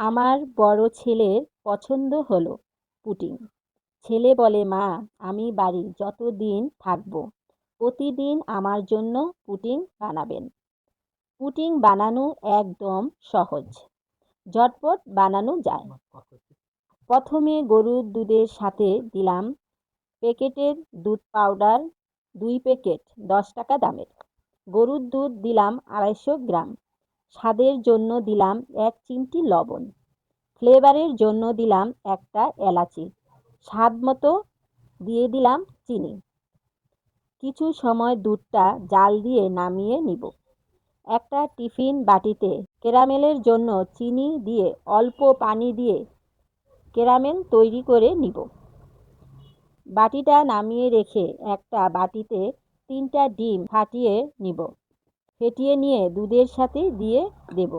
আমার বড় ছেলের পছন্দ হলো পুডিং। ছেলে বলে, মা, আমি বাড়ি যতদিন থাকবো প্রতিদিন আমার জন্য পুডিং বানাবেন। পুডিং বানানো একদম সহজ, ঝটপট বানানো যায়। প্রথমে গরুর দুধের সাথে দিলাম প্যাকেটের দুধ পাউডার 2 প্যাকেট, 10 টাকা দামের। গরুর দুধ দিলাম 250 গ্রাম। স্বাদের জন্য দিলাম 1 চিমটি লবণ। ফ্লেভারের জন্য দিলাম একটা এলাচি। স্বাদ মতো দিয়ে দিলাম চিনি। কিছু সময় দুধটা জাল দিয়ে নামিয়ে নিব। একটা টিফিন বাটিতে ক্যারামেলের জন্য চিনি দিয়ে অল্প পানি দিয়ে ক্যারামেল তৈরি করে নিব। বাটিটা নামিয়ে রেখে একটা বাটিতে 3টা ডিম ফাটিয়ে নিব। ফেটিয়ে নিয়ে দুধের সাথে দিয়ে দেব।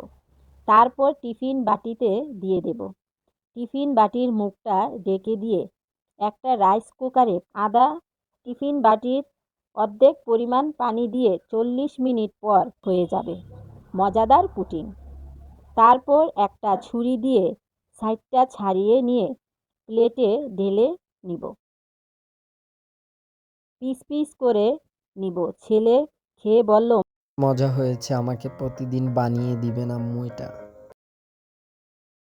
তারপর টিফিন বাটিতে দিয়ে দেব। টিফিন বাটির মুখটা ঢেকে দিয়ে একটা রাইস কুকারে আধা টিফিন বাটির অর্ধেক পরিমাণ পানি দিয়ে 40 মিনিট পর হয়ে যাবে মজাদার পুডিং। তারপর একটা ছুরি দিয়ে সাইডটা ছাড়িয়ে নিয়ে প্লেটে ঢেলে নিব। পিস পিস করে নিব। ছেলে খেয়ে বলল, মজা হয়েছে, আমাকে প্রতিদিন বানিয়ে দিবেন আম্মু এটা।